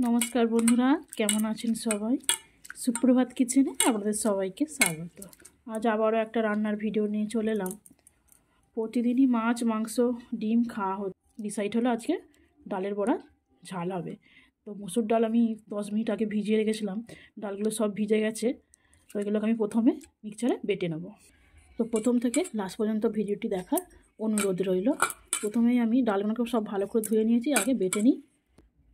নমস্কার বন্ধুরা, কেমন আছেন সবাই? সুপ্রভাত কিচেনে আপনাদের সবাইকে স্বাগত। আজ আবারও একটা রান্নার ভিডিও নিয়ে চলে এলাম। প্রতিদিনই মাছ, মাংস, ডিম খাওয়া হচ্ছে, ডিসাইড হলো আজকে ডালের বড়া ঝাল হবে। তো মসুর ডাল আমি 10 মিনিট আগে ভিজিয়ে রেখেছিলাম। ডালগুলো সব ভিজে গেছে, তো এগুলোকে আমি প্রথমে মিক্সচারে বেটে নেব। তো প্রথম থেকে লাস্ট পর্যন্ত ভিডিওটি দেখার অনুরোধ রইল। প্রথমেই আমি ডালগুলোকে সব ভালো করে ধুয়ে নিয়েছি, আগে বেটে নিই।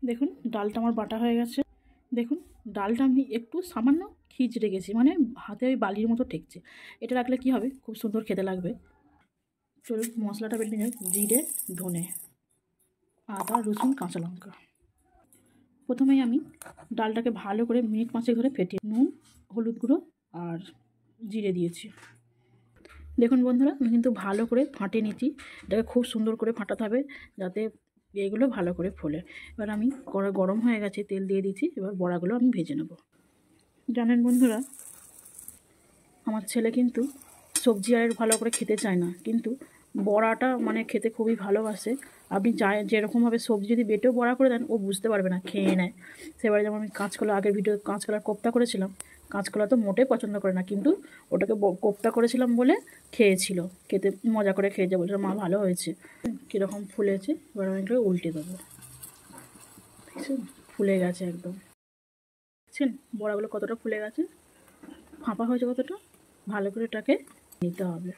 দেখুন ডালটা আমার বাটা হয়ে গেছে। দেখুন ডালটা আমি একটু সামান্য খিঁচড়ে গেছি, মানে হাতে ওই বালির মতো ঠেকছে। এটা রাখলে কি হবে, খুব সুন্দর খেতে লাগবে। চলুন মশলাটা বেটে নিই। জিরে, ধনে, আদা, রসুন, কাঁচা লঙ্কা। প্রথমেই আমি ডালটাকে ভালো করে মিনিট 5 ধরে ফেটিয়ে নুন, হলুদ গুঁড়ো আর জিরে দিয়েছি। দেখুন বন্ধুরা, আমি কিন্তু ভালো করে ফাটিয়ে নিচ্ছি। এটাকে খুব সুন্দর করে ফাটাতে হবে যাতে এগুলো ভালো করে ফোলে। এবার আমি কড়া গরম হয়ে গেছে, তেল দিয়ে দিচ্ছি। এবার বড়াগুলো আমি ভেজে নেব। জানেন বন্ধুরা, আমার ছেলে কিন্তু সবজি আর ভালো করে খেতে চায় না, কিন্তু বড়াটা মানে খেতে খুবই ভালোবাসে। আপনি যেরকমভাবে সবজি যদি বেটেও বড়া করে দেন, ও বুঝতে পারবে না, খেয়ে নেয়। সেবারে যেমন আমি কাঁচকলা, আগের ভিডিও কাঁচকলার কোপ্তা করেছিলাম। কাঁচকলা তো মোটেই পছন্দ করে না, কিন্তু ওটাকে কোপ্তা করেছিলাম বলে খেয়েছিল। খেতে মজা করে খেয়েছে, বলছে মা ভালো হয়েছে। কীরকম ফুলেছে, এবার আমি এটাকে উল্টে দেবো। দেখছেন ফুলে গেছে একদম। দেখছেন বড়াগুলো কতটা ফুলে গেছে, ফাঁপা হয়েছে কতটা। ভালো করে এটাকে নিতে হবে।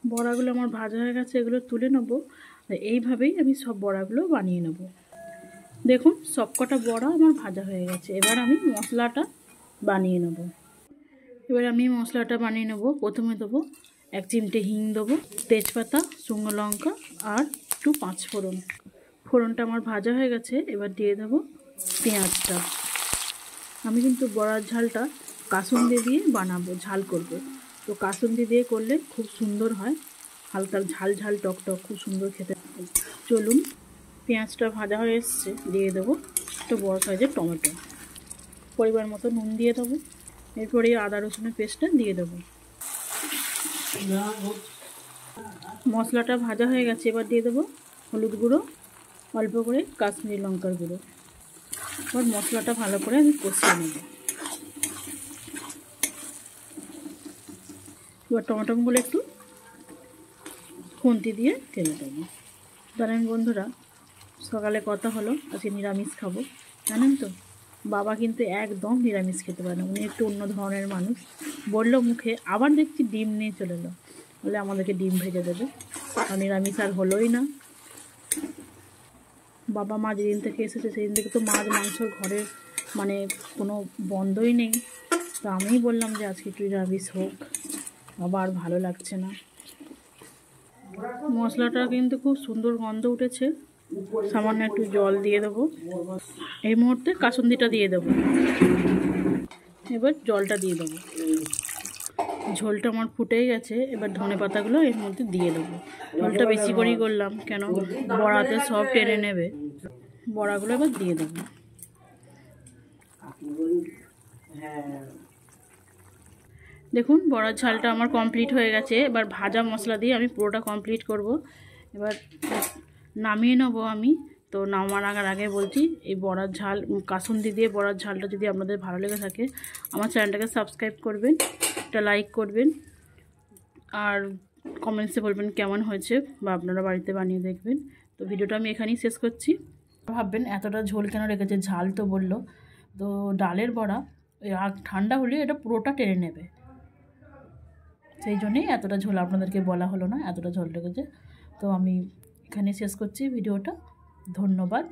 বড়াগুলো আমার ভাজা হয়ে গেছে, এগুলো তুলে নেবো। এইভাবেই আমি সব বড়াগুলো বানিয়ে নেব। দেখুন সবকটা বড়া আমার ভাজা হয়ে গেছে। এবার আমি মশলাটা বানিয়ে নেব। প্রথমে দেবো 1 চিমটে হিং, দেবো তেজপাতা, শুকনো লঙ্কা আর একটু 5 ফোড়ন। ফোড়নটা আমার ভাজা হয়ে গেছে। এবার দিয়ে দেবো পেঁয়াজটা। আমি কিন্তু বড়ার ঝালটা কাসুন্দি দিয়ে বানাবো, ঝাল করব। তো কাসুন্দি দিয়ে করলে খুব সুন্দর হয়, হালকা ঝাল ঝাল টক টক, খুব সুন্দর খেতে। চলুন, পেঁয়াজটা ভাজা হয়ে এসছে, দিয়ে দেবো একটু বড় সাইজের টমেটো। পরিমাণ মতো নুন দিয়ে দেবো। এরপরে আদা রসুনের পেস্টটা দিয়ে দেবো। মশলাটা ভাজা হয়ে গেছে, এবার দিয়ে দেবো হলুদ গুঁড়ো, অল্প করে কাশ্মীরি লঙ্কার গুঁড়ো। এবার মশলাটা ভালো করে আমি কষিয়ে নেব। এবার টমেটোগুলো একটু খুন্তি দিয়ে ফেলে দেবো। জানেন বন্ধুরা, সকালে কথা হলো আজকে নিরামিষ খাবো। জানেন তো, বাবা কিন্তু একদম নিরামিষ খেতে পারে না, উনি একটু অন্য ধরনের মানুষ। বললো মুখে, আবার দেখছি ডিম নিয়ে চলে এলো, বলে আমাদেরকে ডিম ভেজে দেবে। আর নিরামিষ আর হলোই না। বাবা মা যেদিন থেকে এসেছে সেদিন থেকে তো মাছ মাংসর ঘরে মানে কোনো বন্ধই নেই। তো আমিই বললাম যে আজকে একটু নিরামিষ হোক, আবার ভালো লাগছে না। মশলাটা কিন্তু খুব সুন্দর গন্ধ উঠেছে। সামান্য একটু জল দিয়ে দেবো। এই মুহূর্তে কাসুন্দিটা দিয়ে দেবো। এবার জলটা দিয়ে দেবো। ঝোলটা আমার ফুটেই গেছে। এবার ধনে পাতাগুলো এর মধ্যে দিয়ে দেবো। ঝোলটা বেশি করেই করলাম, কেন বড়াতে সব টেনে নেবে। বড়াগুলো এবার দিয়ে দেবো। দেখুন বড়ার ঝালটা আমার কমপ্লিট হয়ে গেছে। এবার ভাজা মশলা দিয়ে আমি পুরোটা কমপ্লিট করব। এবার নামিয়ে নেবো আমি। তো নামার আগে বলছি, এই বড়ার ঝাল, কাসুন্দি দিয়ে বড়ার ঝালটা যদি আপনাদের ভালো লেগে থাকে, আমার চ্যানেলটাকে সাবস্ক্রাইব করবেন, একটা লাইক করবেন, আর কমেন্টসে বলবেন কেমন হয়েছে, বা আপনারা বাড়িতে বানিয়ে দেখবেন। তো ভিডিওটা আমি এখানেই শেষ করছি। ভাববেন এতটা ঝোল কেন রেখেছে, ঝাল তো বললো। তো ডালের বড়া ঠান্ডা হলে এটা পুরোটা টেনে নেবে, সেই জন্যেই এতটা ঝোল আপনাদেরকে বলা হলো না, এতটা ঝোল রেখেছে। তো আমি এখানে শেষ করছি ভিডিওটা। ধন্যবাদ।